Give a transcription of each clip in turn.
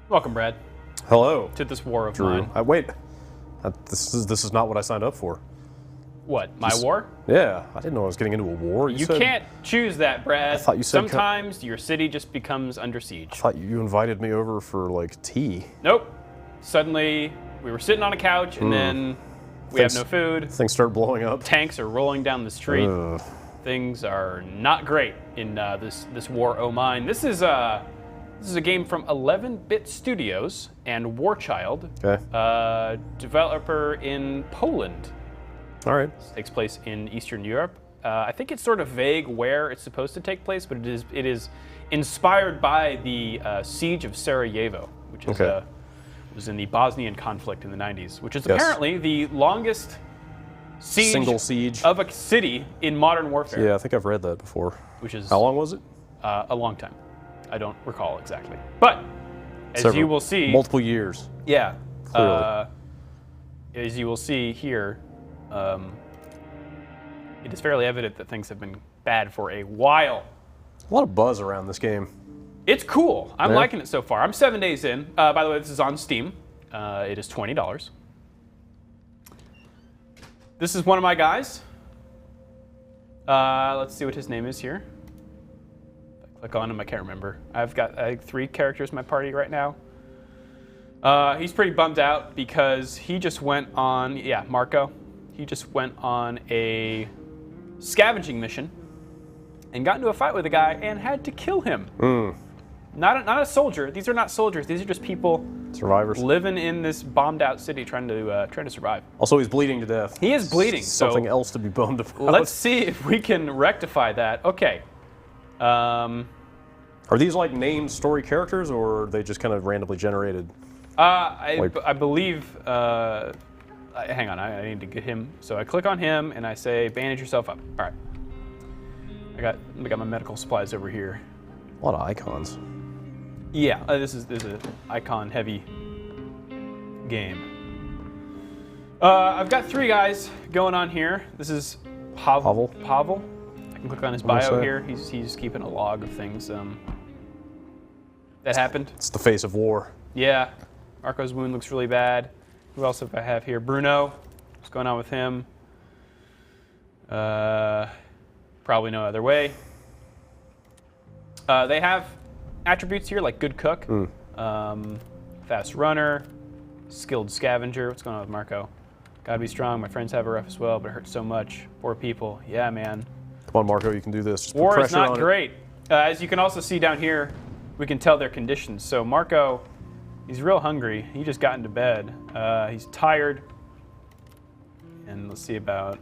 Welcome, Brad, Hello. to this war of Drew. mine. Wait. This is not what I signed up for. What, my war? Yeah, I didn't know I was getting into a war. You said, can't choose that, Brad. I thought you said sometimes your city just becomes under siege. I thought you invited me over for like tea. Nope. Suddenly, we were sitting on a couch, and then we have no food. Things start blowing up. Tanks are rolling down the street. Ugh. Things are not great in this war o' mine. This is a game from 11-Bit Studios and Warchild, Okay. developer in Poland. All right. This takes place in Eastern Europe. I think it's sort of vague where it's supposed to take place, but it is inspired by the siege of Sarajevo, which is was in the Bosnian conflict in the 90s, which is apparently the longest Single siege of a city in modern warfare. Yeah, I think I've read that before. Which is How long was it? a long time. I don't recall exactly, but as Several. you will see, Multiple years. yeah, Clearly. as you will see here, it is fairly evident that things have been bad for a while. A lot of buzz around this game. It's cool. I'm Yeah. liking it so far. I'm 7 days in. By the way, this is on Steam. It is $20. This is one of my guys. Let's see what his name is here. If I click on him, I can't remember. I've got 3 characters in my party right now. He's pretty bummed out because he just went on, Marco. He just went on a scavenging mission and got into a fight with a guy and had to kill him. Not a soldier. These are not soldiers. These are just people Survivors. living in this bombed-out city trying to survive. Also, he's bleeding to death. He is bleeding. Something so else to be bummed about. let's see if we can rectify that. Okay. Are these like named story characters, or are they just kind of randomly generated? I believe. Hang on, I need to get him. So I click on him and I say, bandage yourself up. All right. I got my medical supplies over here. A lot of icons. Yeah, this is an icon-heavy game. I've got 3 guys going on here. This is Pavel. I can click on his bio here. He's keeping a log of things that happened. It's the face of war. Yeah, Marco's wound looks really bad. Who else do I have here? Bruno. What's going on with him? Probably no other way. They have attributes here like good cook, fast runner, skilled scavenger. What's going on with Marco? Gotta be strong. My friends have it rough as well, but it hurts so much. Poor people. Yeah, man. Come on, Marco, you can do this. Just put War is pressure not on great. As you can also see down here, we can tell their conditions. So Marco, he's real hungry. He just got into bed. He's tired. And let's see about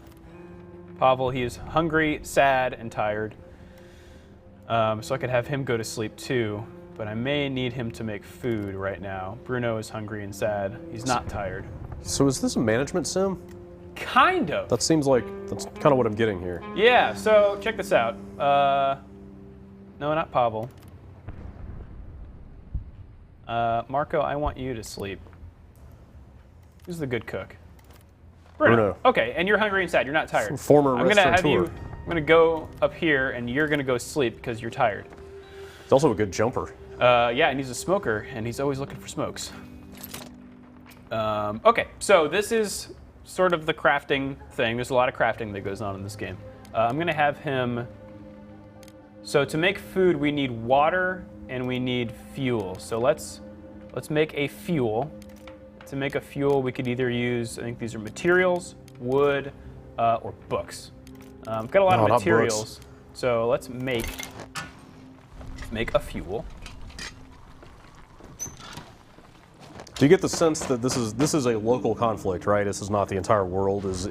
Pavel. He is hungry, sad, and tired. So I could have him go to sleep too, but I may need him to make food right now. Bruno is hungry and sad. He's not tired. So is this a management sim? Kind of. That seems like that's kind of what I'm getting here. Yeah, so check this out. No, not Pavel. Marco, I want you to sleep. Who's the good cook? Bruno. Okay, and you're hungry and sad. You're not tired. Former I'm gonna have you. restaurateur. I'm gonna go up here, and you're gonna go sleep because you're tired. He's also a good jumper. Yeah, and he's a smoker, and he's always looking for smokes. Okay, so this is sort of the crafting thing. There's a lot of crafting that goes on in this game. I'm gonna have him. So to make food, we need water and we need fuel. So let's make a fuel. To make a fuel, we could either use, I think these are materials, wood, or books. I've got a lot of materials, so let's make a fuel. Do you get the sense that this is a local conflict, right? This is not the entire world is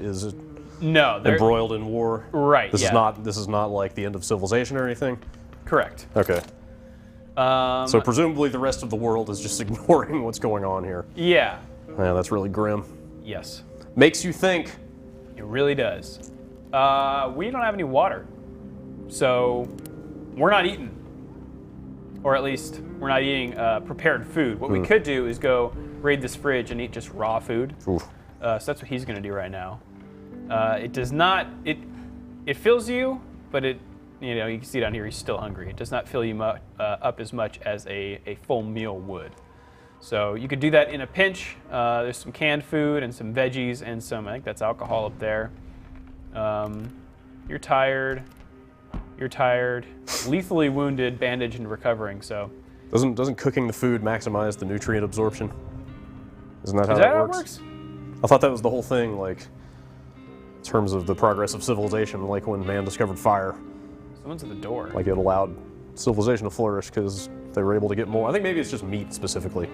No, they're embroiled in war. Right. This is not like the end of civilization or anything. correct. Okay. So presumably the rest of the world is just ignoring what's going on here. Yeah. Yeah, that's really grim. Yes. Makes you think. It really does. We don't have any water, so we're not eating. Or at least we're not eating prepared food. What we could do is go raid this fridge and eat just raw food. Oof. So that's what he's going to do right now. It does not. It fills you, but it. You know, you can see down here he's still hungry. It does not fill you up as much as a full meal would. So you could do that in a pinch. There's some canned food and some veggies and some, I think that's alcohol up there. You're tired. You're tired. Lethally wounded, bandaged, and recovering, so. Doesn't cooking the food maximize the nutrient absorption? Isn't that how Is that that how it works? works? I thought that was the whole thing, like, in terms of the progress of civilization, like when man discovered fire. Someone's at the door. Like it allowed civilization to flourish because they were able to get more. I think maybe it's just meat specifically.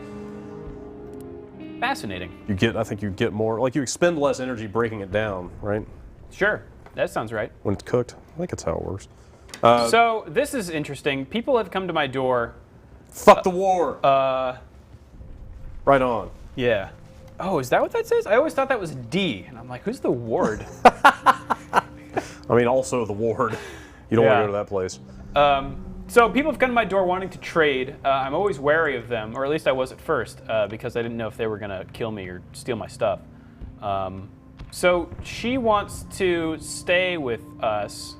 Fascinating. I think you get more, like you expend less energy breaking it down, right? Sure, that sounds right. When it's cooked. I think that's how it works. So this is interesting. People have come to my door. Fuck the war! Right on. Yeah. Oh, is that what that says? I always thought that was D, and I'm like, who's the ward? I mean, also the ward. You don't want Yeah. to go to that place. So people have come to my door wanting to trade. I'm always wary of them, or at least I was at first, because I didn't know if they were going to kill me or steal my stuff. So she wants to stay with us.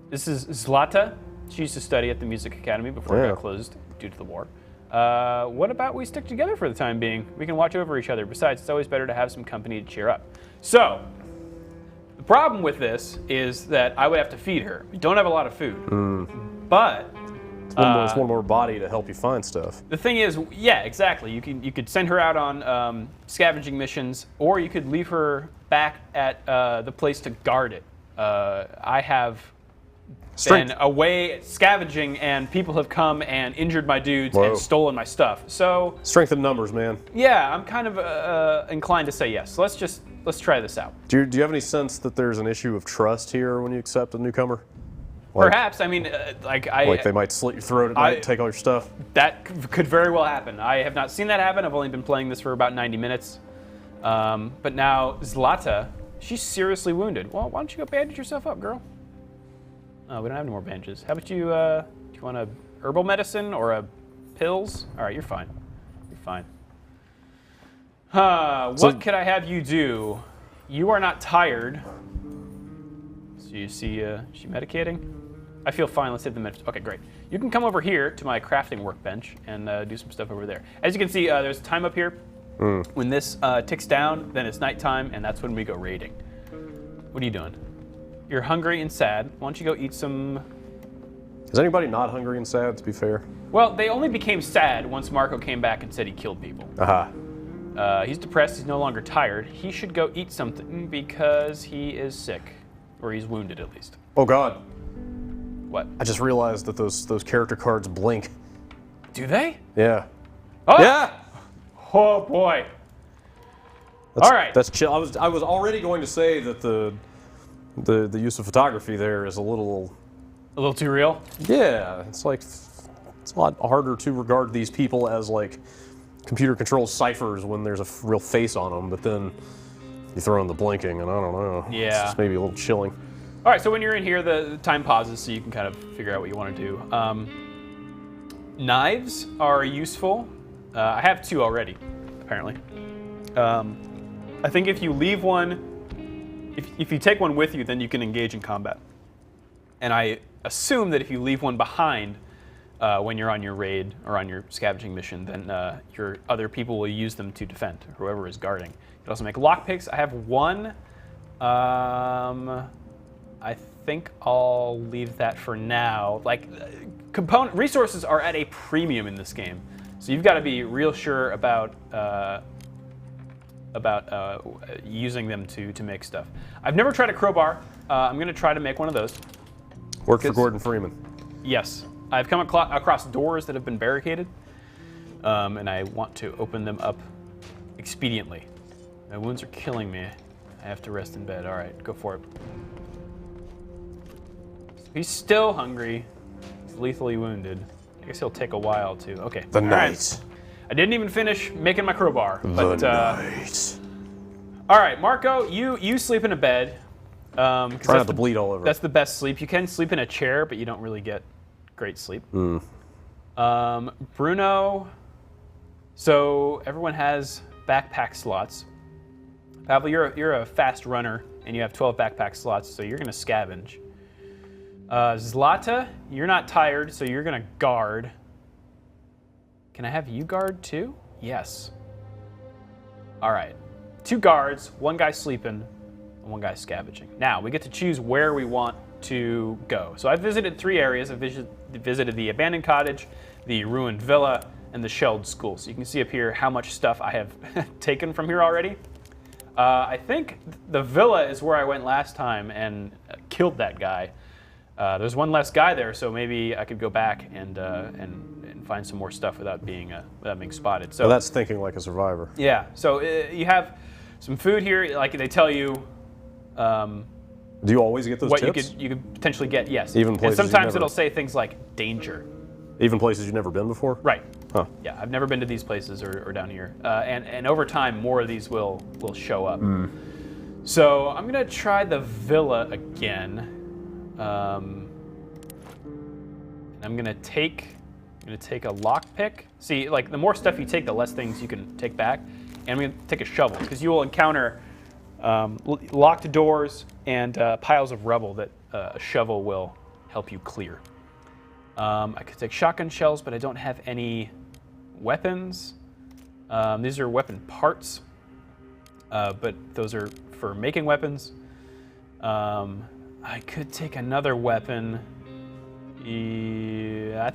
This is Zlata. She used to study at the Music Academy before it got closed due to the war. What about we stick together for the time being? We can watch over each other. Besides, it's always better to have some company to cheer up. So, the problem with this is that I would have to feed her. We don't have a lot of food. But It's one more body to help you find stuff. the thing is, yeah, exactly. You could send her out on scavenging missions, or you could leave her back at the place to guard it. I have been away scavenging, and people have come and injured my dudes and stolen my stuff. So Strength in numbers, man. yeah, I'm kind of inclined to say yes. So let's try this out. Do you have any sense that there's an issue of trust here when you accept a newcomer? Like, Perhaps. I mean, like they might slit your throat at night and take all your stuff. That could very well happen. I have not seen that happen. I've only been playing this for about 90 minutes. But now Zlata, she's seriously wounded. Well, why don't you go bandage yourself up, girl? We don't have any more bandages. How about you, do you want a herbal medicine or a pills? All right, you're fine. You're fine. What could I have you do? You are not tired. So you see, she medicating? I feel fine. Let's hit the medicine. Okay, great. You can come over here to my crafting workbench and do some stuff over there. As you can see, there's a time up here. When this ticks down, then it's nighttime, and that's when we go raiding. What are you doing? You're hungry and sad. Why don't you go eat some... Is anybody not hungry and sad, to be fair? Well, they only became sad once Marco came back and said he killed people. He's depressed. He's no longer tired. He should go eat something because he is sick. Or he's wounded, at least. Oh, God. What? I just realized that those character cards blink. Do they? Yeah. Oh! Yeah! Oh, boy. All right. That's chill. I was already going to say that the use of photography there is a little too real? Yeah, it's like it's a lot harder to regard these people as like computer controlled ciphers when there's a real face on them, but then you throw in the blinking and I don't know. Yeah. It's just maybe a little chilling. All right, so when you're in here, the time pauses so you can kind of figure out what you want to do. Knives are useful. I have 2 already, apparently. I think if you leave one, if you take one with you, then you can engage in combat. And I assume that if you leave one behind when you're on your raid or on your scavenging mission, then your other people will use them to defend, whoever is guarding. You can also make lockpicks. I have 1. I think I'll leave that for now. Like, component resources are at a premium in this game, so you've got to be real sure about using them to make stuff. I've never tried a crowbar. I'm going to try to make one of those. Work for Gordon Freeman. Yes. I've come across doors that have been barricaded, and I want to open them up expediently. My wounds are killing me. I have to rest in bed. All right, go for it. He's still hungry. He's lethally wounded. I guess he'll take a while to... Okay. The All night. Right. I didn't even finish making my crowbar. The night. All right, Marco, you sleep in a bed. Try not to bleed all over. That's the best sleep. You can sleep in a chair, but you don't really get great sleep. Bruno, so everyone has backpack slots. Pavel, you're a fast runner, and you have 12 backpack slots, so you're going to scavenge. Zlata, you're not tired, so you're going to guard. Can I have you guard too? Yes. All right. 2 guards, 1 guy sleeping, and 1 guy scavenging. Now, we get to choose where we want to go. So I visited 3 areas. I visited the abandoned cottage, the ruined villa, and the shelled school. So you can see up here how much stuff I have taken from here already. I think the villa is where I went last time and killed that guy. There's 1 less guy there, so maybe I could go back and find some more stuff without being spotted. So well, that's thinking like a survivor. yeah. So you have some food here. Like they tell you. Do you always get those what tips? you could potentially get? Yes. Even and places sometimes you've never- it'll say things like danger. Even places you've never been before? Right. Huh. Yeah, I've never been to these places or down here. And over time, more of these will show up. So I'm gonna try the villa again. And I'm gonna take a lockpick. See, like the more stuff you take, the less things you can take back. And I'm gonna take a shovel because you will encounter locked doors and piles of rubble that a shovel will help you clear. I could take shotgun shells, but I don't have any weapons. These are weapon parts, but those are for making weapons. I could take another weapon. Yeah,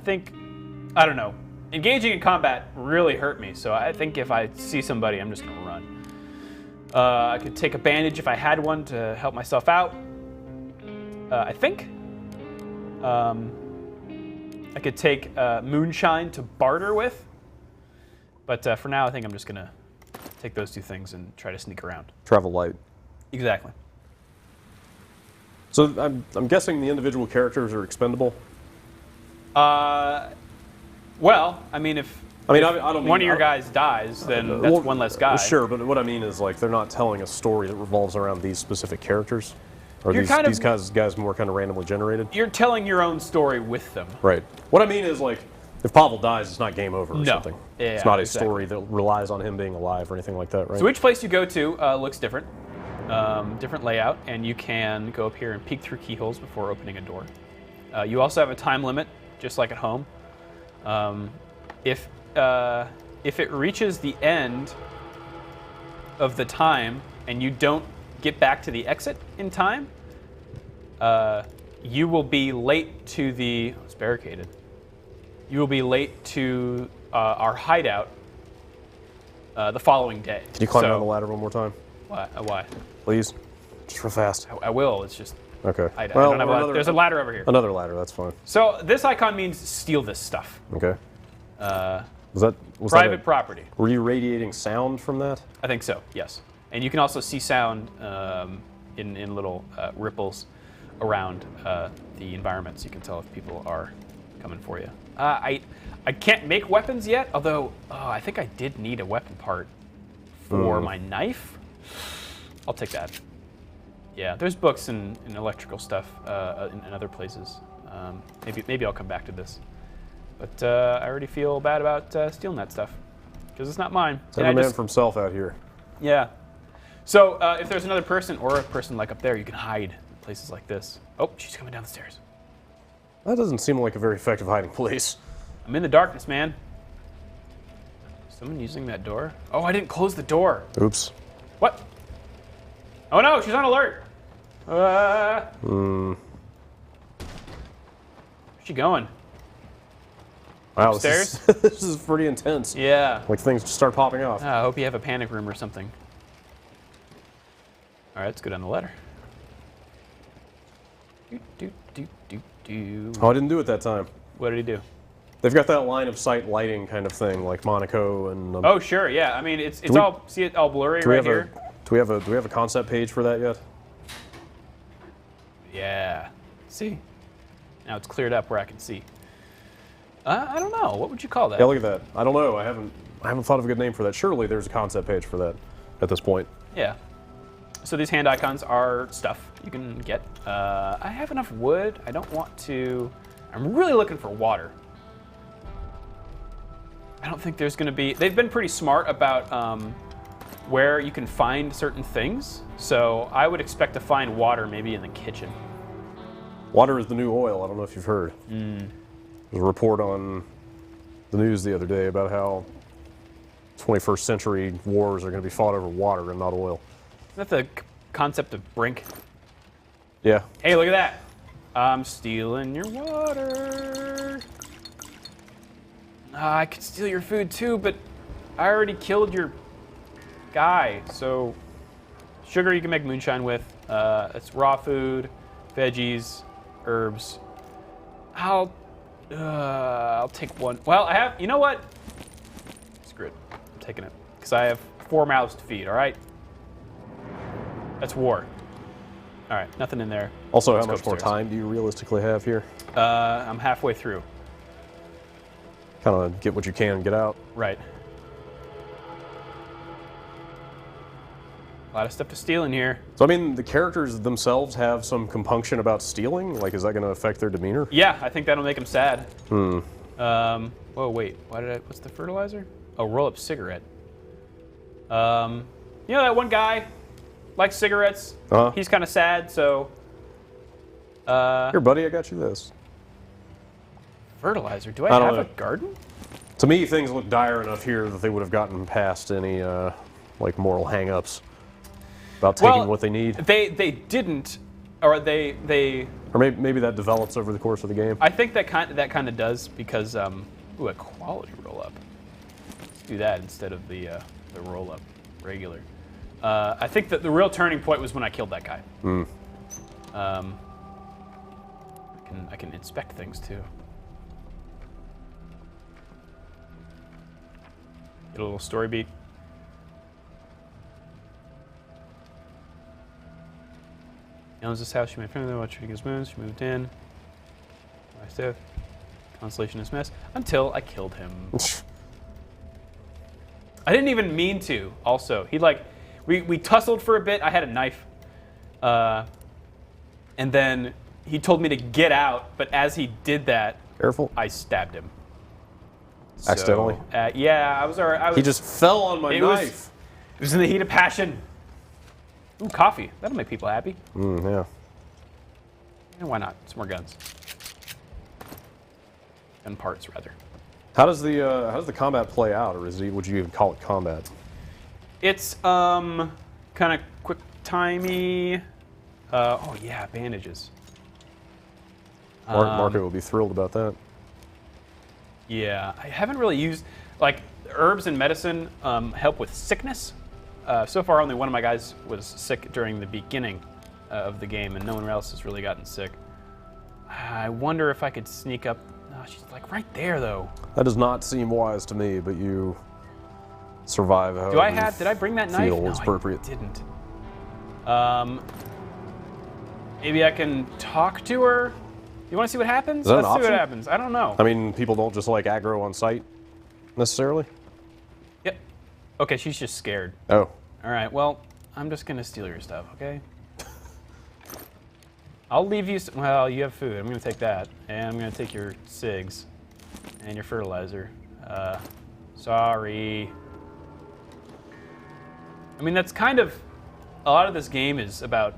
I don't know. Engaging in combat really hurt me, so I think if I see somebody, I'm just gonna run. I could take a bandage if I had one to help myself out. I think. I could take moonshine to barter with, but for now I think I'm just gonna take those 2 things and try to sneak around. Travel light. Exactly. So I'm guessing the individual characters are expendable? Well, I mean, if I don't mean one of your guys dies, then that's 1 less guy. Sure, but what I mean is like they're not telling a story that revolves around these specific characters. Or You're these guys more kind of randomly generated? You're telling your own story with them. Right. What I mean is like if Pavel dies, it's not game over or something. Yeah, it's not a exactly. story that relies on him being alive or anything like that, right? So each place you go to looks different. Different layout, and you can go up here and peek through keyholes before opening a door. You also have a time limit, just like at home. If it reaches the end of the time and you don't get back to the exit in time, you will be late to the... Oh, it's barricaded. You will be late to our hideout the following day. Can you climb down the ladder one more time? Why? Please? Just real fast. I will, it's just... Okay. I don't have a, there's a ladder over here. Another ladder, that's fine. So this icon means steal this stuff. Okay. Was Private property. Were you radiating sound from that? I think so, yes. And you can also see sound in little ripples around the environment, so you can tell if people are coming for you. I can't make weapons yet, although I think I did need a weapon part for my knife. I'll take that. Yeah, there's books and electrical stuff in other places. Maybe I'll come back to this. But I already feel bad about stealing that stuff because it's not mine. It's every man for himself out here. Yeah. So if there's another person or a person like up there, you can hide in places like this. Oh, she's coming down the stairs. That doesn't seem like a very effective hiding place. I'm in the darkness, man. Is someone using that door? Oh, I didn't close the door. Oops. What? Oh no, she's on alert. Where's she going? Wow, Upstairs? this is pretty intense. Yeah. Like things just start popping off. I hope you have a panic room or something. All right, let's go down the ladder. Oh, I didn't do it that time. What did he do? They've got that line of sight lighting kind of thing, like Monaco and. Oh sure, yeah. I mean, it's all see it all blurry right here. Do we have a concept page for that yet? Yeah. See? Now it's cleared up where I can see. I don't know. What would you call that? Yeah, look at that. I don't know. I haven't thought of a good name for that. Surely there's a concept page for that at this point. Yeah. So these hand icons are stuff you can get. I have enough wood. I don't want to... I'm really looking for water. I don't think there's going to be... They've been pretty smart about where you can find certain things. So I would expect to find water maybe in the kitchen. Water is the new oil. I don't know if you've heard. There's a report on the news the other day about how 21st century wars are going to be fought over water and not oil. Isn't that the concept of Brink? Yeah. Hey, look at that. I'm stealing your water. I could steal your food too, but I already killed your guy. So sugar you can make moonshine with. It's raw food, veggies, herbs. I'll take one. Well, I have, you know what? Screw it. I'm taking it. Because I have 4 mouths to feed, all right? That's war. All right, nothing in there. Also, Let's how go much more upstairs. time do you realistically have here? I'm halfway through. Kind of get what you can, get out. Right. A lot of stuff to steal in here. So, I mean, the characters themselves have some compunction about stealing? Like, is that going to affect their demeanor? Yeah, I think that'll make them sad. Whoa, wait. What's the fertilizer? Oh, roll up cigarette. You know that one guy likes cigarettes? Uh-huh. He's kind of sad, so... Here, buddy, I got you this. Fertilizer? Do I don't have know. a garden? To me, things look dire enough here that they would have gotten past any, like, moral hang-ups about taking what they need. They didn't, or they. Or maybe that develops over the course of the game. I think that kind of does because ooh, a quality roll up. Let's do that instead of the roll up regular. I think that the real turning point was when I killed that guy. I can inspect things too. Get a little story beat. She owns this house. She made friends with her while treating his wounds. She moved in. Wife's death. Consolation is mess. Until I killed him. I didn't even mean to. Also, he we tussled for a bit. I had a knife, and then he told me to get out. But as he did that, Careful. I stabbed him. Accidentally? So, yeah, I was alright. He just fell on my knife. It was in the heat of passion. Ooh, coffee. That'll make people happy. Yeah. And why not? Some more guns. Gun parts, rather. How does the combat play out, or would you even call it combat? It's kind of quick timey. Oh yeah, bandages. Marco will be thrilled about that. Yeah, I haven't really used like herbs and medicine help with sickness. So far, only one of my guys was sick during the beginning of the game, and no one else has really gotten sick. I wonder if I could sneak up. Oh, she's like right there, though. That does not seem wise to me, but you survive. Do I have? Did I bring that knife? Feel No, it's appropriate. I didn't. Maybe I can talk to her. You want to see what happens? Is that an Let's see option? what happens. I don't know. I mean, people don't just like aggro on sight, necessarily. Yep. Okay, she's just scared. Oh. All right. Well, I'm just gonna steal your stuff. Okay. I'll leave you. Well, you have food. I'm gonna take that, and I'm gonna take your cigs and your fertilizer. Sorry. I mean, that's kind of a lot of this game is about,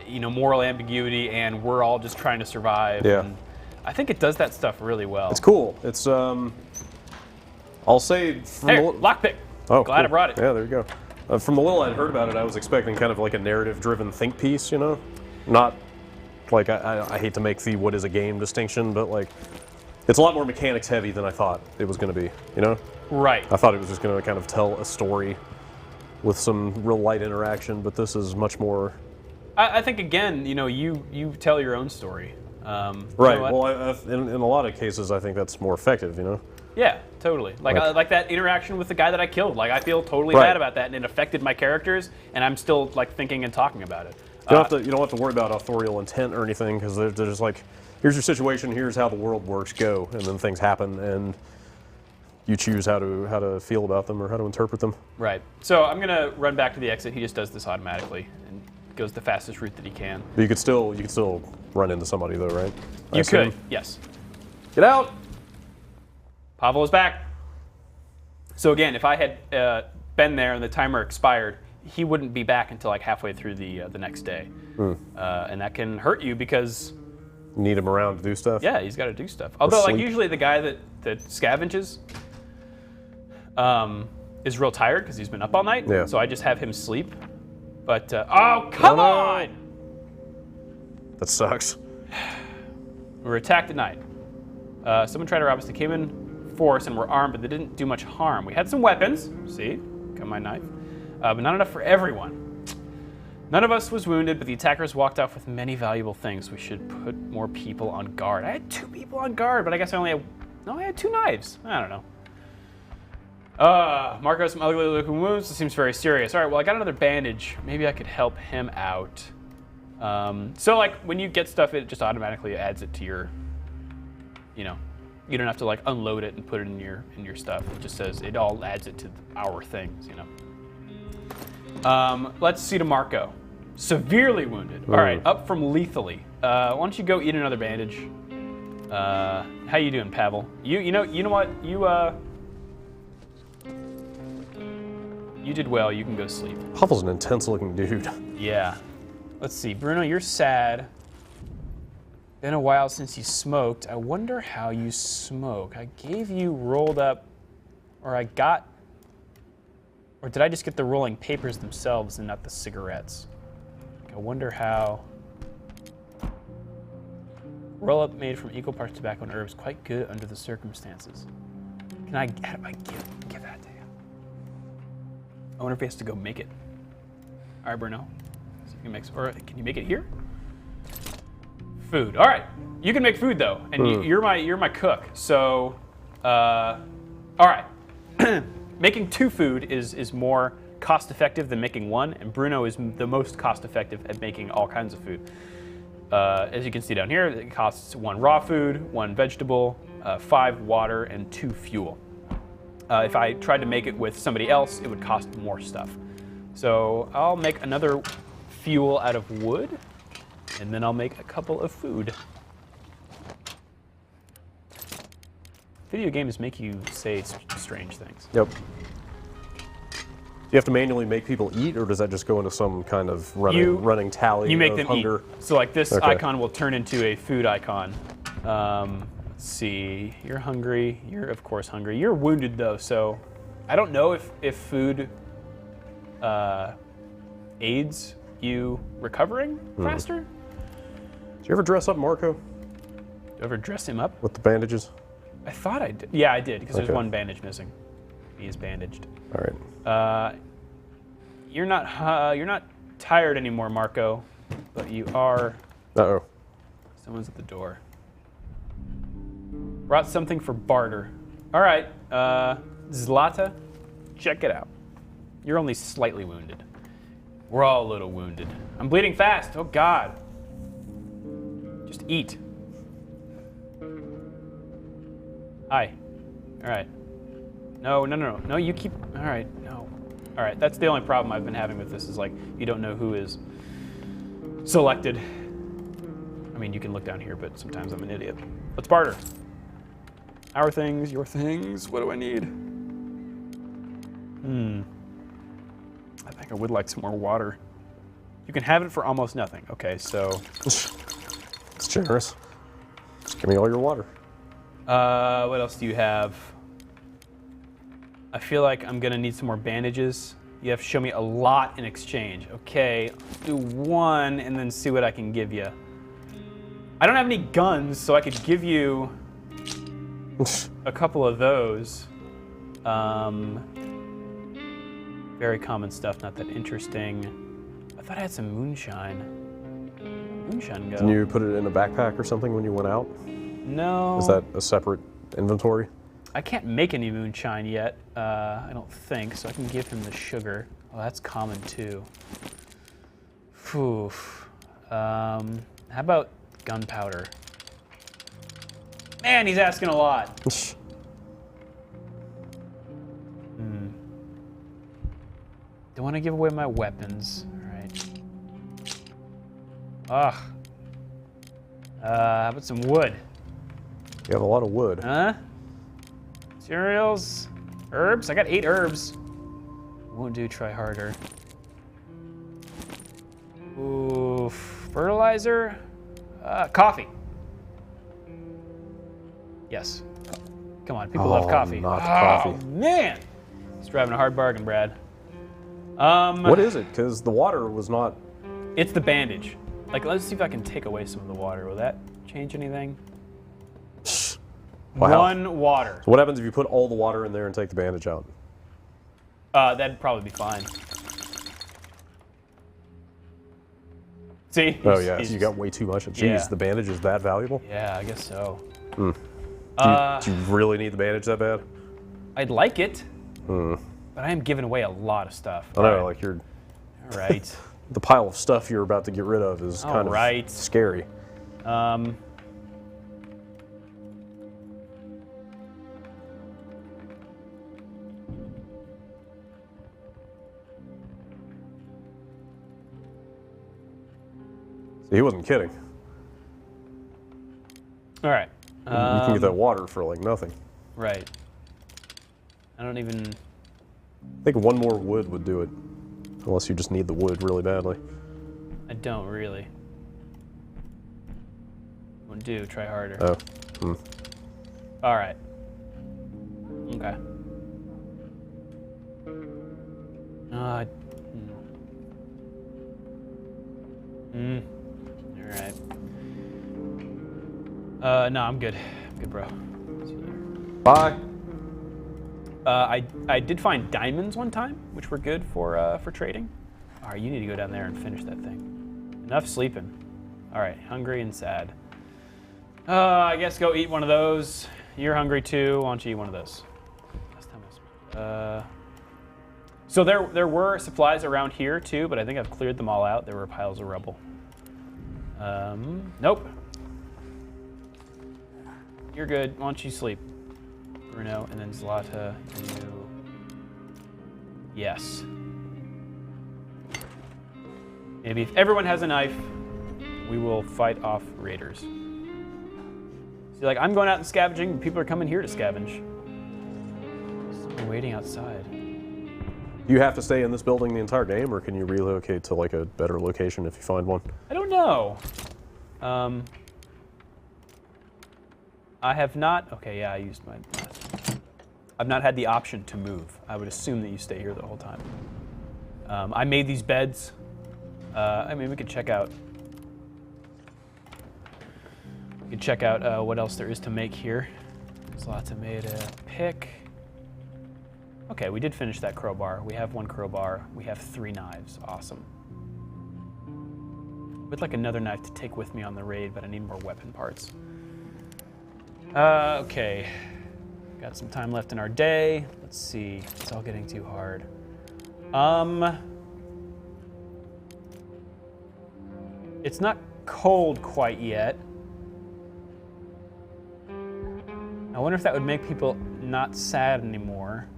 you know, moral ambiguity, and we're all just trying to survive. Yeah. And I think it does that stuff really well. It's cool. It's I'll say. Hey, lockpick. Oh, Glad I cool. brought it. Yeah, there you go. From the little I'd heard about it, I was expecting kind of like a narrative-driven think piece, you know? Not like, I hate to make the what is a game distinction, but like, it's a lot more mechanics-heavy than I thought it was going to be, you know? Right. I thought it was just going to kind of tell a story with some real light interaction, but this is much more... I think, again, you know, you tell your own story. Right. You know Well, in a lot of cases, I think that's more effective, you know? Yeah, totally. Like that interaction with the guy that I killed. Like, I feel totally Right. bad about that, and it affected my characters, and I'm still like thinking and talking about it. You don't have to worry about authorial intent or anything, because they're just like, here's your situation, here's how the world works, go, and then things happen, and you choose how to feel about them or how to interpret them. Right. So I'm gonna run back to the exit. He just does this automatically and goes the fastest route that he can. But you could still run into somebody though, right? I You assume. could, yes. Get out! Pavel is back. So again, if I had been there and the timer expired, he wouldn't be back until like halfway through the next day, and that can hurt you because Need him around to do stuff? Yeah, he's got to do stuff. Although, like, sleep. usually the guy that scavenges is real tired because he's been up all night. Yeah. So I just have him sleep. But, oh, come on! That sucks. We were attacked at night. Someone tried to rob us. They came in force and were armed, but they didn't do much harm. We had some weapons. See? Got my knife. But not enough for everyone. None of us was wounded, but the attackers walked off with many valuable things. We should put more people on guard. I had 2 people on guard, but I guess I only had... No, I had 2 knives. I don't know. Marco has some ugly looking wounds. This seems very serious. All right, well, I got another bandage. Maybe I could help him out. So, like, when you get stuff, it just automatically adds it to your... You know, you don't have to, like, unload it and put it in your stuff. It just says it all adds it to our things, you know. Let's see to Marco. Severely wounded. All right, up from lethally. Why don't you go eat another bandage? How you doing, Pavel? You know what? You did well. You can go sleep. Pavel's an intense-looking dude. Yeah. Let's see, Bruno. You're sad. Been a while since you smoked. I wonder how you smoke. I gave you rolled up, or I got. Or did I just get the rolling papers themselves and not the cigarettes? I wonder how. Roll-up made from equal parts tobacco and herbs, quite good under the circumstances. How do I give that to you? I wonder if he has to go make it. All right, Bruno. So you can make, or can you make it here? Food. All right, you can make food though, and you're my cook. So, all right. Making 2 food is more cost effective than making 1, and Bruno is the most cost effective at making all kinds of food. As you can see down here, it costs 1 raw food, 1 vegetable, 5 water, and 2 fuel. If I tried to make it with somebody else, it would cost more stuff. So I'll make another fuel out of wood, and then I'll make a couple of food. Video games make you say strange things. Yep. Do you have to manually make people eat, or does that just go into some kind of running tally You make of them hunger? eat. So like this Okay. icon will turn into a food icon. Let's see. You're hungry. You're of course hungry. You're wounded though, so I don't know if food aids you recovering faster. Did you ever dress up Marco Do you ever dress him up? with the bandages? I thought I did. Yeah, I did because there's Okay. 1 bandage missing. He is bandaged. All right. You're not tired anymore, Marco, but you are. Uh-oh. Someone's at the door. Brought something for barter. All right, Zlata, check it out. You're only slightly wounded. We're all a little wounded. I'm bleeding fast. Oh God. Just eat. Hi. All right. No, you keep. All right, no. All right, that's the only problem I've been having with this is like you don't know who is selected. I mean, you can look down here, but sometimes I'm an idiot. Let's barter. Our things, your things. What do I need? I think I would like some more water. You can have it for almost nothing. Okay, so. It's generous. Just give me all your water. What else do you have? I feel like I'm gonna need some more bandages. You have to show me a lot in exchange. Okay, let's do 1 and then see what I can give you. I don't have any guns, so I could give you a couple of those. Very common stuff, not that interesting. I thought I had some moonshine. Moonshine go. Can you put it in a backpack or something when you went out? No. Is that a separate inventory? I can't make any moonshine yet, I don't think, so I can give him the sugar. Oh, that's common too. Phew. How about gunpowder? Man, he's asking a lot. Don't want to give away my weapons. All right. Ugh. How about some wood? You have a lot of wood. Huh? Cereals? Herbs? I got 8 herbs. Won't do, try harder. Ooh, fertilizer? Coffee. Yes. Come on, people love coffee. Not coffee. Man! He's driving a hard bargain, Brad. What is it? Because the water was not... It's the bandage. Like, let's see if I can take away some of the water. Will that change anything? Wow. 1 water. So what happens if you put all the water in there and take the bandage out? That'd probably be fine. See? Oh, yeah, so you got way too much. Jeez, Yeah. the bandage is that valuable? Yeah, I guess so. Do you really need the bandage that bad? I'd like it, but I am giving away a lot of stuff. I know, like you're... All right. The pile of stuff you're about to get rid of is kind of scary. See, he wasn't kidding. All right. You can get that water for like nothing. Right. I don't even... I think 1 more wood would do it. Unless you just need the wood really badly. I don't really. Won't do. Try harder. Oh. All right. Okay. All right. No, I'm good. I'm good, bro. See you later. Bye. I did find diamonds one time, which were good for trading. All right, you need to go down there and finish that thing. Enough sleeping. All right, hungry and sad. I guess go eat one of those. You're hungry too. Why don't you eat one of those? Last time so there were supplies around here too, but I think I've cleared them all out. There were piles of rubble. Nope. You're good. Why don't you sleep? Bruno, and then Zlata, you... Yes. Maybe if everyone has a knife, we will fight off raiders. See, like, I'm going out and scavenging, and people are coming here to scavenge. Someone waiting outside. You have to stay in this building the entire game, or can you relocate to, like, a better location if you find one? I don't know. I have not... Okay, yeah, I used my last. I've not had the option to move. I would assume that you stay here the whole time. I made these beds. I mean, we could check out... We could check out what else there is to make here. Zlata made a pick. Okay, we did finish that crowbar. We have 1 crowbar. We have 3 knives. Awesome. Would like another knife to take with me on the raid, but I need more weapon parts. Okay. Got some time left in our day. Let's see. It's all getting too hard. It's not cold quite yet. I wonder if that would make people not sad anymore.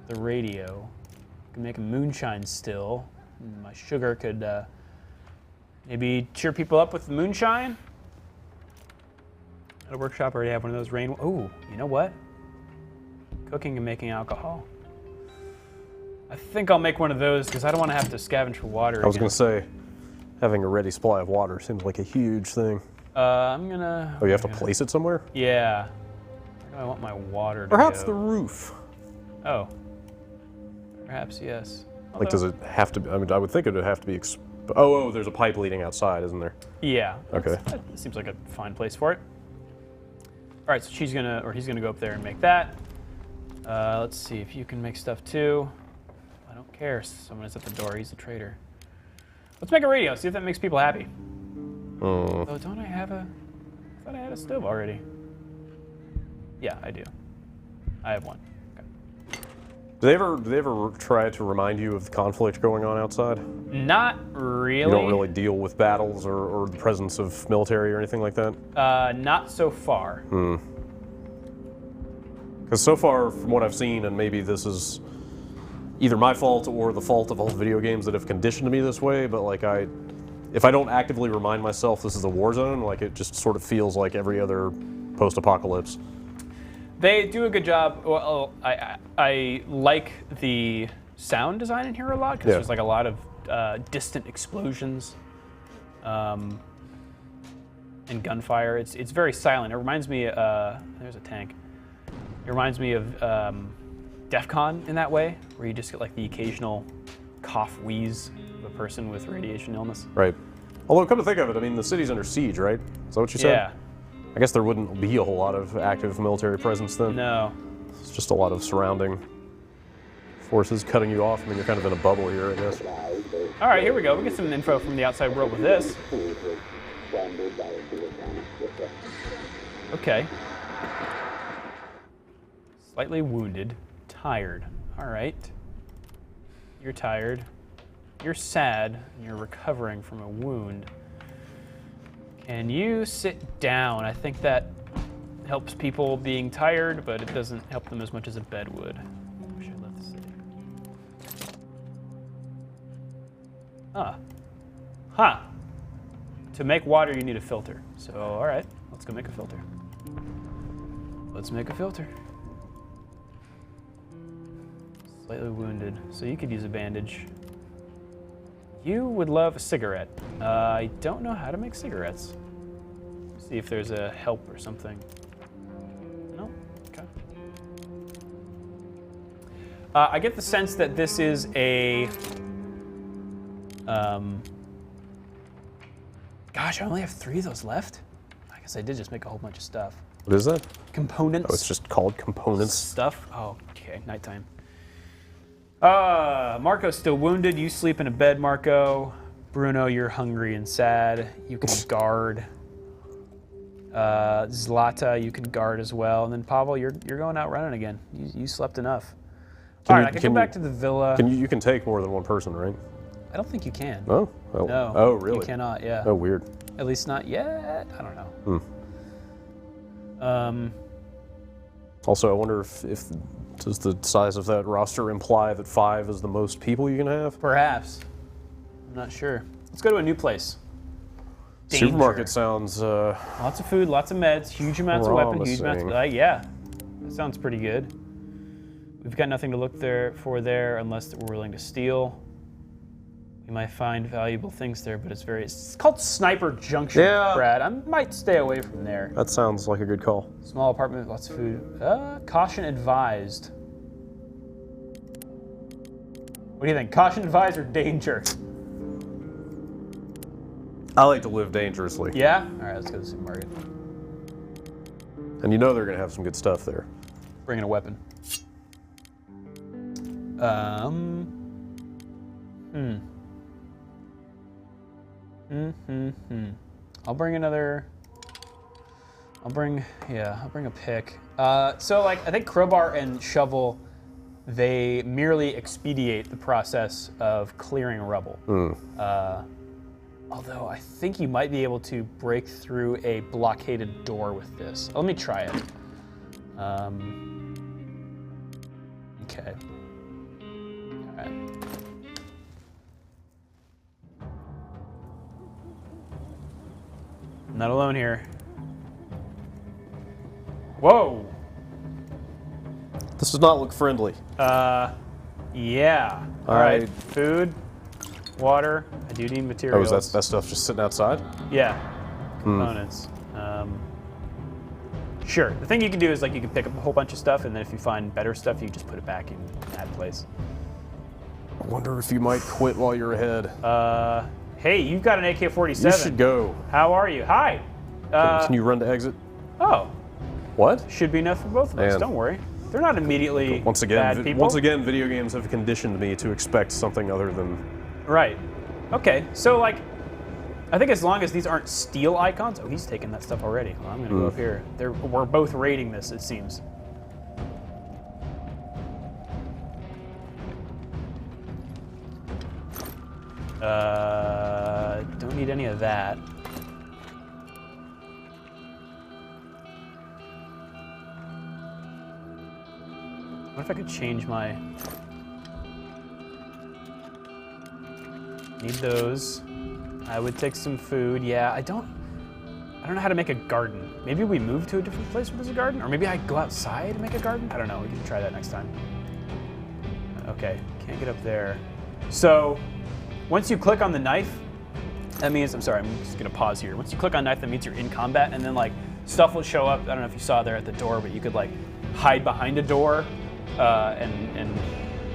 The radio. Can make a moonshine still. My sugar could maybe cheer people up with the moonshine. At a workshop, I already have one of those rain. Oh, you know what? Cooking and making alcohol. I think I'll make one of those because I don't want to have to scavenge for water. I was going to say, having a ready supply of water seems like a huge thing. I'm gonna... Oh, you have to place it somewhere? Yeah. Where do I want my water to Perhaps go? the roof. Oh. Perhaps, yes. Although, like, does it have to be... I mean, I would think it would have to be... Oh, there's a pipe leading outside, isn't there? Yeah. Okay. That seems like a fine place for it. All right, so he's gonna go up there and make that. Let's see if you can make stuff too. I don't care. Someone is at the door. He's a traitor. Let's make a radio. See if that makes people happy. Oh, don't I have a? I thought I had a stove already. Yeah, I do. I have one. Okay. Do they ever try to remind you of the conflict going on outside? Not really. You don't really deal with battles or the presence of military or anything like that? Not so far. Because so far, from what I've seen, and maybe this is either my fault or the fault of all the video games that have conditioned me this way, but like if I don't actively remind myself this is a war zone, like it just sort of feels like every other post-apocalypse. They do a good job. Well, I like the sound design in here a lot because there's like a lot of distant explosions. and gunfire. It's very silent. It reminds me. There's a tank. It reminds me of DEF CON in that way, where you just get like the occasional cough wheeze of a person with radiation illness. Right. Although, come to think of it, I mean, the city's under siege, right? Is that what you said? Yeah. I guess there wouldn't be a whole lot of active military presence then. No. It's just a lot of surrounding forces cutting you off. I mean, you're kind of in a bubble here, I guess. All right, here we go. We get some info from the outside world with this. Okay. Slightly wounded, tired. All right. You're tired. You're sad. And you're recovering from a wound. Can you sit down? I think that helps people being tired, but it doesn't help them as much as a bed would. Wish I left the city. Huh. To make water, you need a filter. So, all right, let's go make a filter. Let's make a filter. Slightly wounded, so you could use a bandage. You would love a cigarette. I don't know how to make cigarettes. See if there's a help or something. No? Okay. I get the sense that this is a... Gosh, I only have 3 of those left? I guess I did just make a whole bunch of stuff. What is that? Components. Oh, it's just called components. Stuff? Oh, okay, nighttime. Marco's still wounded. You sleep in a bed, Marco. Bruno, you're hungry and sad. You can guard. Zlata, you can guard as well. And then Pavel, you're going out running again. You slept enough. All right, I can go back to the villa. You can take more than one person, right? I don't think you can. Oh? No. Oh, really? You cannot, yeah. Oh, weird. At least not yet. I don't know. Also, I wonder if does the size of that roster imply that 5 is the most people you can have? Perhaps. I'm not sure. Let's go to a new place. Danger. Supermarket sounds... Lots of food, lots of meds, huge amounts of weapons, huge amounts of... yeah, that sounds pretty good. We've got nothing to look for there unless we're willing to steal. We might find valuable things there, but it's called Sniper Junction, yeah. Brad. I might stay away from there. That sounds like a good call. Small apartment, lots of food. Caution advised. What do you think? Caution advised or danger? I like to live dangerously. Yeah? All right, let's go to the supermarket. And you know they're going to have some good stuff there. Bring in a weapon. I'll bring a pick. So like, I think crowbar and shovel, they merely expedite the process of clearing rubble. Although I think you might be able to break through a blockaded door with this. Let me try it. Okay. All right. I'm not alone here. Whoa. This does not look friendly. Yeah. All right. Food, water. I do need materials. Oh, is that stuff just sitting outside? Yeah. Components. Sure. The thing you can do is like you can pick up a whole bunch of stuff, and then if you find better stuff, you just put it back in that place. I wonder if you might quit while you're ahead. Hey, you've got an AK-47. You should go. How are you? Hi. Can you run to exit? Oh. What? Should be enough for both of us. Man. Don't worry. They're not immediately bad people. Once again, video games have conditioned me to expect something other than... Right. Okay, so like, I think as long as these aren't steel icons... Oh, he's taking that stuff already. Well, I'm going to go up here. We're both raiding this, it seems. Don't need any of that. What if I could change my... Need those. I would take some food. Yeah, I don't know how to make a garden. Maybe we move to a different place where there's a garden? Or maybe I go outside and make a garden? I don't know. We can try that next time. Okay, can't get up there. So, once you click on the knife, That means, I'm sorry, I'm just gonna pause here. Once you click on knife, that means you're in combat, and then like stuff will show up. I don't know if you saw there at the door, but you could like hide behind a door and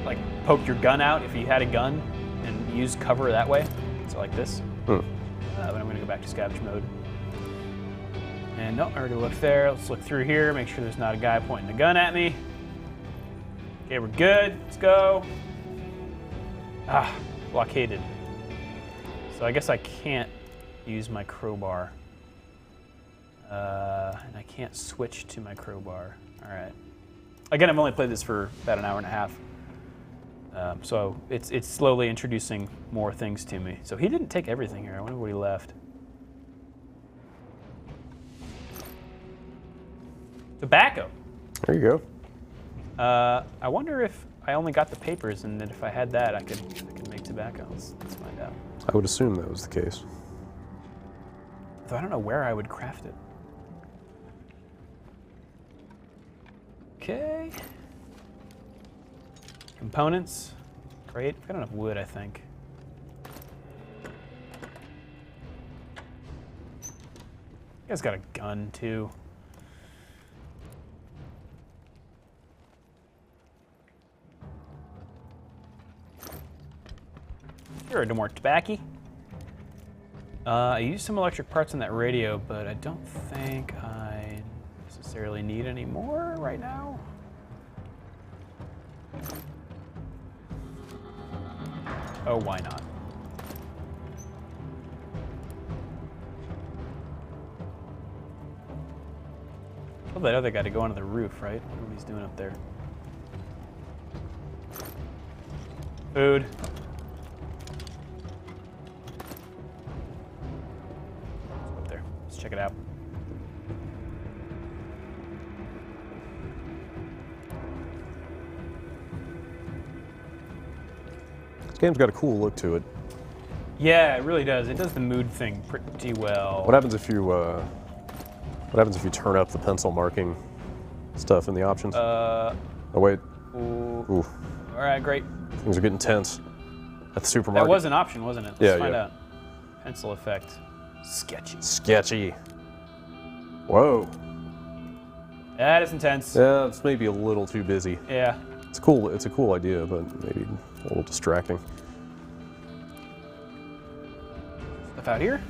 like poke your gun out if you had a gun and use cover that way. So like this. But I'm gonna go back to scavenge mode. And no, I already looked there. Let's look through here, make sure there's not a guy pointing a gun at me. Okay, we're good. Let's go. Ah, blockaded. So I guess I can't use my crowbar. And I can't switch to my crowbar. All right. Again, I've only played this for about an hour and a half. So it's slowly introducing more things to me. So he didn't take everything here. I wonder what he left. Tobacco. There you go. I wonder if I only got the papers, and that if I had that, I could make tobacco. Let's find out. I would assume that was the case. Though I don't know where I would craft it. Okay. Components. Great. I've got enough wood, I think. You guys got a gun, too. Sure, no more tobacco. I used some electric parts on that radio, but I don't think I necessarily need any more right now. Oh, why not? Well, that other guy to go onto the roof, right? What he's doing up there. Food. Up there. Let's check it out. This game's got a cool look to it. Yeah, it really does. It does the mood thing pretty well. What happens if you turn up the pencil marking stuff in the options? Oh wait. Ooh. All right, great. Things are getting tense at the supermarket. That was an option, wasn't it? Let's find out. Pencil effect. Sketchy. Sketchy. Whoa. That is intense. Yeah, it's maybe a little too busy. Yeah. It's cool. It's a cool idea, but maybe a little distracting. Stuff out here.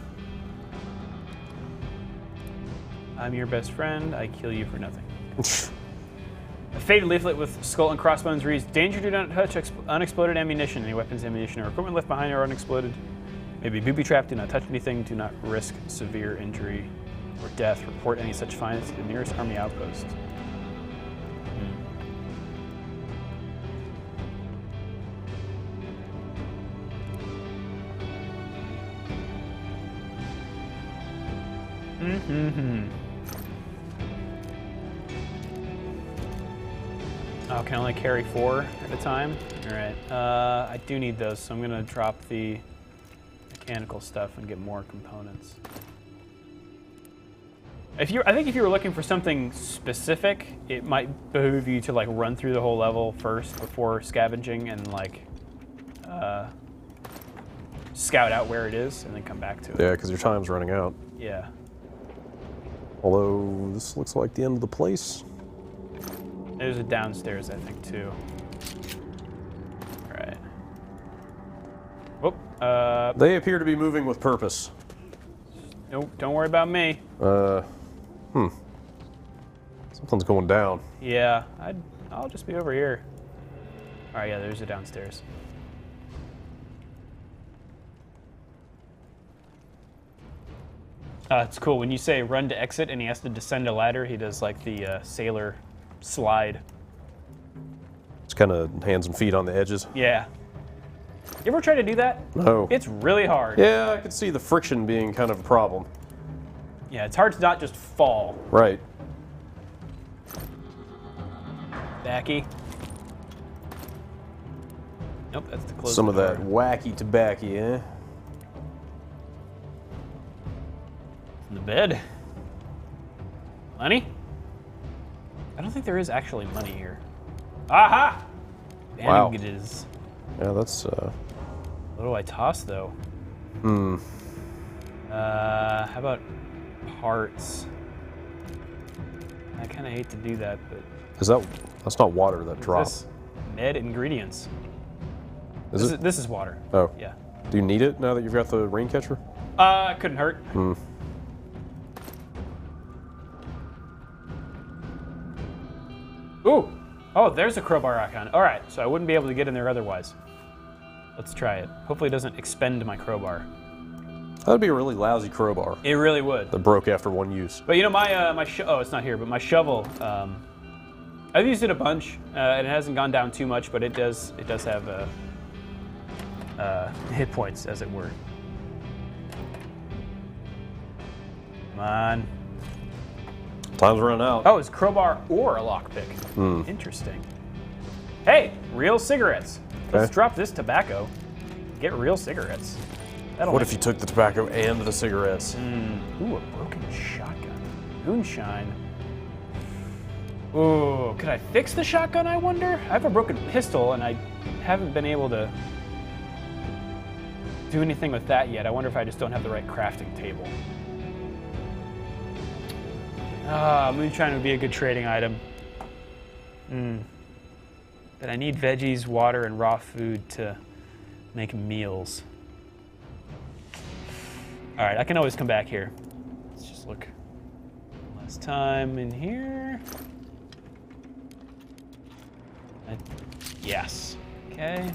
I'm your best friend. I kill you for nothing. A faded leaflet with skull and crossbones reads, "Danger, do not touch unexploded ammunition. Any weapons, ammunition, or equipment left behind are unexploded. May be booby-trapped. Do not touch anything. Do not risk severe injury or death. Report any such finds to the nearest army outpost." Oh, can I only carry 4 at a time? All right. I do need those, so I'm gonna drop the mechanical stuff and get more components. I think if you were looking for something specific, it might behoove you to like run through the whole level first before scavenging and like scout out where it is and then come back to it. Yeah, because your time's running out. Yeah. Although this looks like the end of the place. There's a downstairs, I think, too. All right. Whoop. They appear to be moving with purpose. Nope, don't worry about me. Something's going down. Yeah, I'll just be over here. All right, yeah, there's a downstairs. It's cool. When you say run to exit and he has to descend a ladder, he does like the sailor slide. It's kind of hands and feet on the edges. Yeah. You ever try to do that? No. It's really hard. Yeah, I could see the friction being kind of a problem. Yeah, it's hard to not just fall. Right. Backy. Nope, that's the close. Some of that wacky tobacco, eh? In the bed. Money? I don't think there is actually money here. Aha! Wow. Bandages. Yeah, that's What do I toss though? How about parts? I kind of hate to do that, but... That's not water that dropped. This med ingredients. Is it? This is water. Oh. Yeah. Do you need it now that you've got the rain catcher? Couldn't hurt. Hmm. Ooh! Oh, there's a crowbar icon. All right, so I wouldn't be able to get in there otherwise. Let's try it. Hopefully it doesn't expend my crowbar. That'd be a really lousy crowbar. It really would. That broke after one use. But you know, my oh, it's not here, but my shovel, I've used it a bunch, and it hasn't gone down too much, but it does have hit points, as it were. Come on. Time's running out. Oh, it's crowbar or a lockpick. Interesting. Hey, real cigarettes. Let's drop this tobacco. Get real cigarettes. What if you took the tobacco and the cigarettes? Ooh, a broken shotgun. Moonshine. Ooh, could I fix the shotgun, I wonder? I have a broken pistol, and I haven't been able to do anything with that yet. I wonder if I just don't have the right crafting table. Moonshine would be a good trading item. But I need veggies, water, and raw food to make meals. All right, I can always come back here. Let's just look last time in here. Yes. Okay.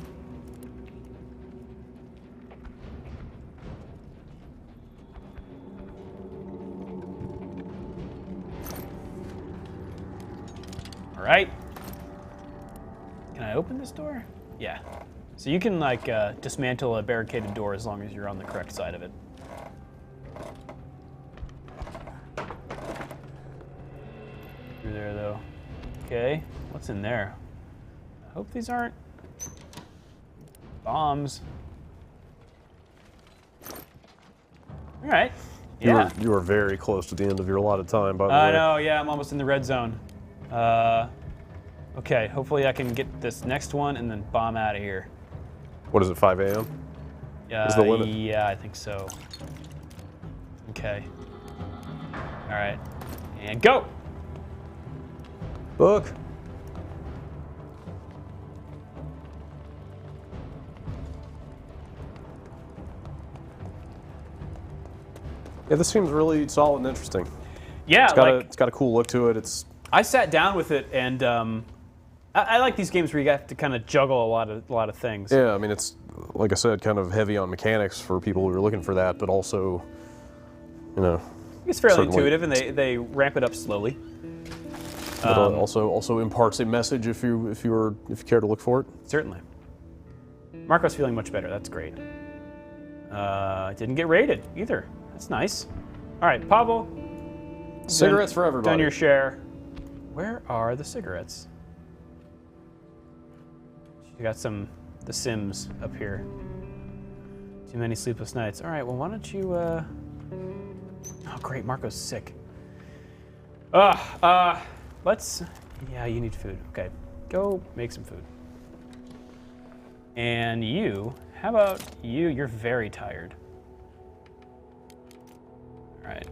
All right. Can I open this door? Yeah. So you can like dismantle a barricaded door as long as you're on the correct side of it. Through there though. Okay. What's in there? I hope these aren't bombs. All right. Yeah. You were very close to the end of your allotted time, by the way. I know. Yeah, I'm almost in the red zone. Okay, hopefully I can get this next one and then bomb out of here. What is it, 5 a.m.? Yeah, is the limit? Yeah, I think so. Okay. All right, and go. Book. Yeah, this seems really solid and interesting. Yeah, it's got a cool look to it. I sat down with it, and I like these games where you have to kind of juggle a lot of things. Yeah, I mean, it's, like I said, kind of heavy on mechanics for people who are looking for that, but also, you know. It's fairly intuitive, and they ramp it up slowly. But also imparts a message if you care to look for it. Certainly. Marco's feeling much better. That's great. Didn't get raided either. That's nice. All right, Pavel. Cigarettes for everybody. Done your share. Where are the cigarettes? You got the Sims up here. Too many sleepless nights. All right, well, why don't you, Oh, great, Marco's sick. Let's, yeah, you need food. Okay, go make some food. And you, how about you? You're very tired. All right.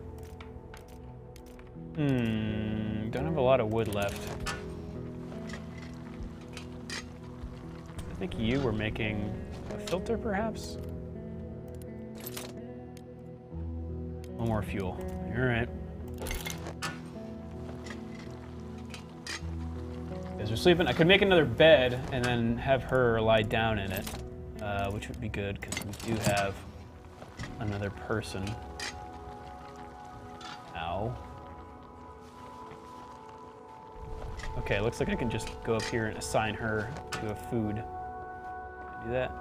Don't have a lot of wood left. I think you were making a filter, perhaps? One more fuel. All right. You guys are sleeping. I could make another bed and then have her lie down in it, which would be good because we do have another person. Ow. Okay, looks like I can just go up here and assign her to a food. Can I do that?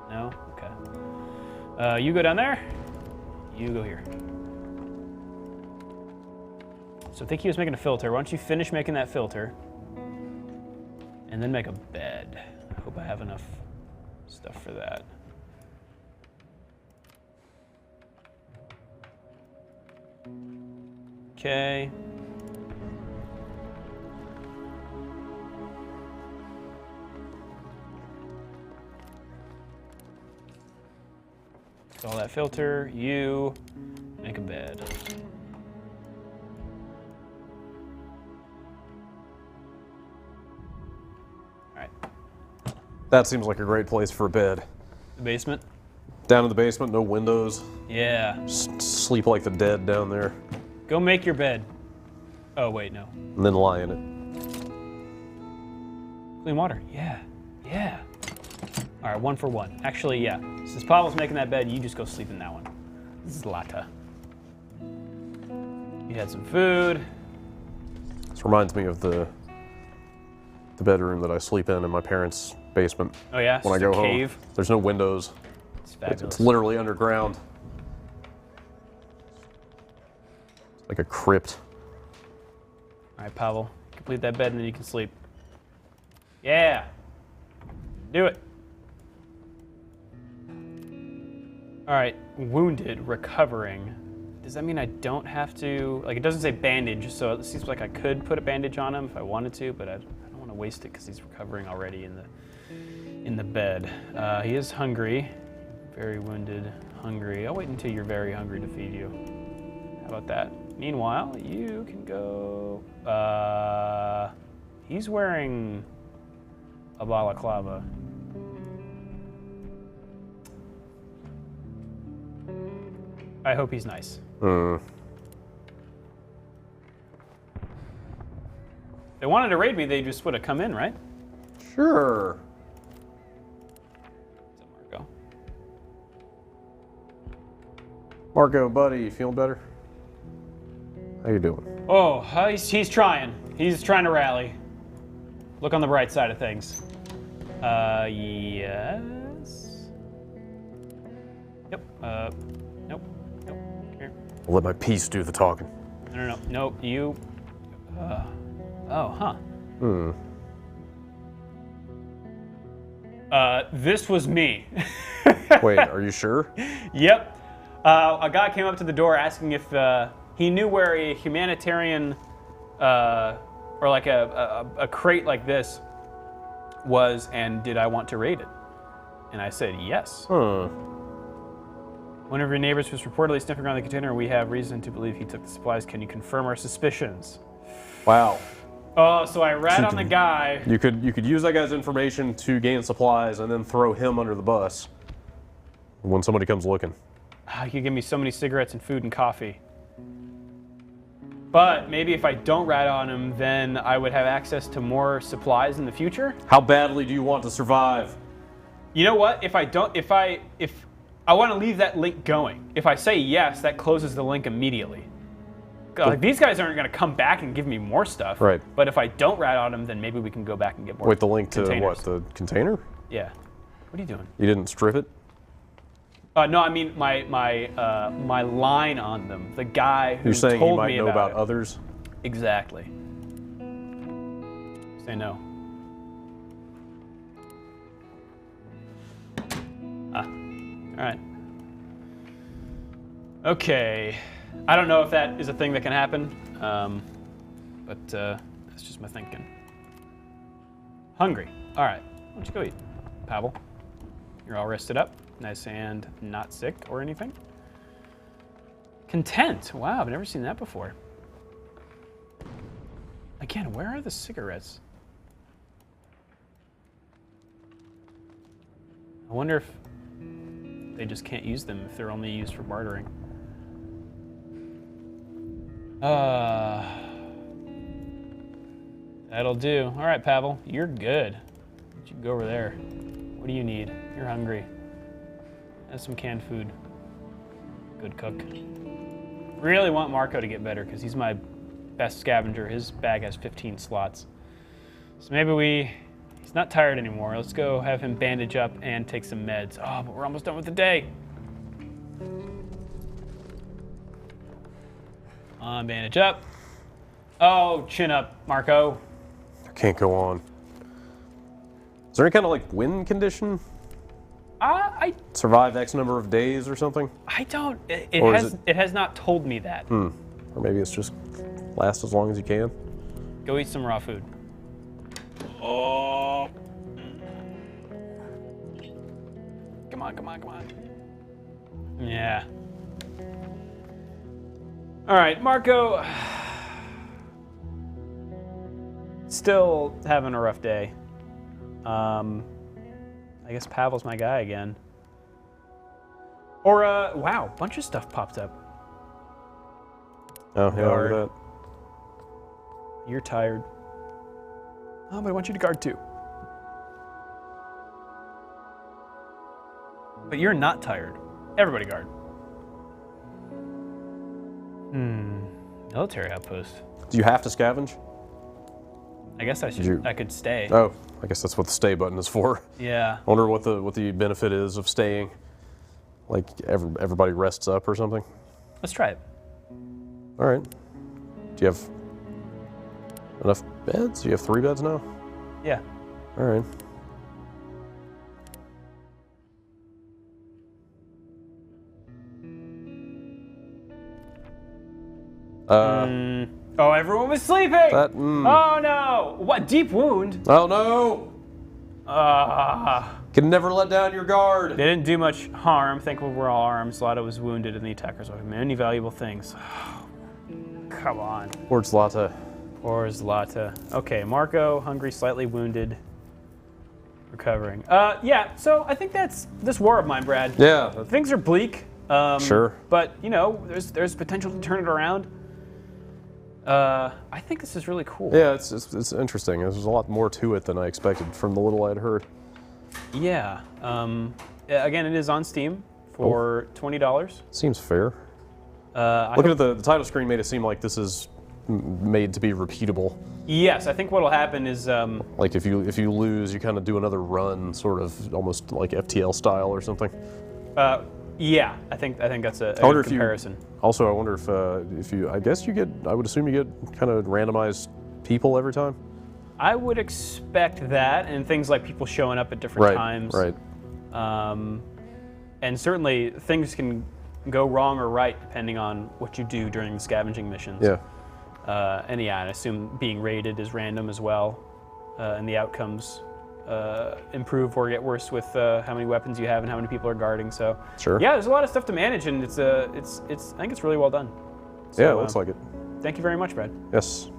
No? Okay. You go down there. You go here. So I think he was making a filter. Why don't you finish making that filter and then make a bed. I hope I have enough stuff for that. Okay. All that filter. You make a bed. All right. That seems like a great place for a bed. The basement. Down in the basement, no windows. Yeah. Just sleep like the dead down there. Go make your bed. Oh wait, no. And then lie in it. Clean water. Yeah. Yeah. All right, 1 for 1. Actually, yeah. Since Pavel's making that bed, you just go sleep in that one. Zlata. You had some food. This reminds me of the bedroom that I sleep in my parents' basement. Oh yeah. When I Just go a cave. home, there's no windows. It's fabulous. It's literally underground. It's like a crypt. All right, Pavel. Complete that bed and then you can sleep. Yeah. Do it. All right, wounded, recovering. Does that mean I don't have to, like it doesn't say bandage, so it seems like I could put a bandage on him if I wanted to, but I don't want to waste it because he's recovering already in the bed. He is hungry, very wounded, hungry. I'll wait until you're very hungry to feed you. How about that? Meanwhile, you can go, he's wearing a balaclava. I hope he's nice. They wanted to raid me, they just would have come in, right? Sure. So Marco. Marco, buddy, you feeling better? How you doing? Oh, he's trying. He's trying to rally. Look on the bright side of things. Yes. Yep. Nope. Nope. Here. I'll let my piece do the talking. No. Nope. You. Oh, huh. This was me. Wait, are you sure? Yep. A guy came up to the door asking if he knew where a humanitarian or like a crate like this was, and did I want to raid it? And I said yes. Huh. One of your neighbors was reportedly sniffing around the container. We have reason to believe he took the supplies. Can you confirm our suspicions? Wow. Oh, so I rat on the guy. You could use that guy's information to gain supplies and then throw him under the bus when somebody comes looking. You could give me so many cigarettes and food and coffee. But maybe if I don't rat on him, then I would have access to more supplies in the future. How badly do you want to survive? You know what? If I want to leave that link going. If I say yes, that closes the link immediately. Like, these guys aren't going to come back and give me more stuff. Right. But if I don't rat on them, then maybe we can go back and get more. Wait, the link to containers. what? The container? Yeah. What are you doing? You didn't strip it? No, I mean my line on them. The guy who You're saying told he might me know about it. others? Exactly. Say no. All right. Okay. I don't know if that is a thing that can happen, but that's just my thinking. Hungry. All right. Why don't you go eat, Pavel? You're all rested up, nice and not sick or anything. Content. Wow, I've never seen that before. Again, where are the cigarettes? I wonder if they just can't use them if they're only used for bartering. That'll do. All right, Pavel, you're good. You can go over there. What do you need? You're hungry. Have some canned food. Good cook. Really want Marco to get better because he's my best scavenger. His bag has 15 slots. So maybe he's not tired anymore. Let's go have him bandage up and take some meds. Oh, but we're almost done with the day. Bandage up. Oh, chin up, Marco. I can't go on. Is there any kind of like win condition? I Survive X number of days or something? don't. Or is It has not told me that. Or maybe it's just last as long as you can? Go eat some raw food. Oh. Come on. Yeah. All right, Marco. Still having a rough day. I guess Pavel's my guy again. Or, wow, a bunch of stuff popped up. Oh, yeah, look at that. You're tired. Oh, but I want you to guard too. But you're not tired. Everybody guard. Military outpost. Do you have to scavenge? I guess I could stay. Oh, I guess that's what the stay button is for. Yeah. I wonder what the benefit is of staying. Like everybody rests up or something. Let's try it. All right. Do you have enough beds? Do you have 3 beds now? Yeah. All right. Oh, everyone was sleeping. Oh no! What, deep wound? Oh no! Ah. Can never let down your guard. They didn't do much harm. Thankfully, we're all armed. Zlata was wounded, and the attackers have many valuable things. Come on. Poor Zlata. Poor Zlata. Okay, Marco, hungry, slightly wounded, recovering. Yeah. So I think that's this war of mine, Brad. Yeah. Things are bleak. Sure. But you know, there's potential to turn it around. I think this is really cool. Yeah, it's interesting. There's a lot more to it than I expected from the little I'd heard. Yeah. Again, it is on Steam for $20. Seems fair. Looking at the title screen made it seem like this is made to be repeatable. Yes, I think what'll happen is like if you lose, you kind of do another run, sort of almost like FTL style or something. Yeah, I think that's a good comparison. Also, I wonder if you, I guess you get, I would assume you get kind of randomized people every time. I would expect that, and things like people showing up at different times. Right. And certainly things can go wrong or right depending on what you do during the scavenging missions. Yeah. And yeah, I assume being raided is random as well, and the outcomes improve or get worse with how many weapons you have and how many people are guarding. So sure. Yeah, there's a lot of stuff to manage, and it's I think it's really well done. So, yeah, it looks like it. Thank you very much, Brad. Yes.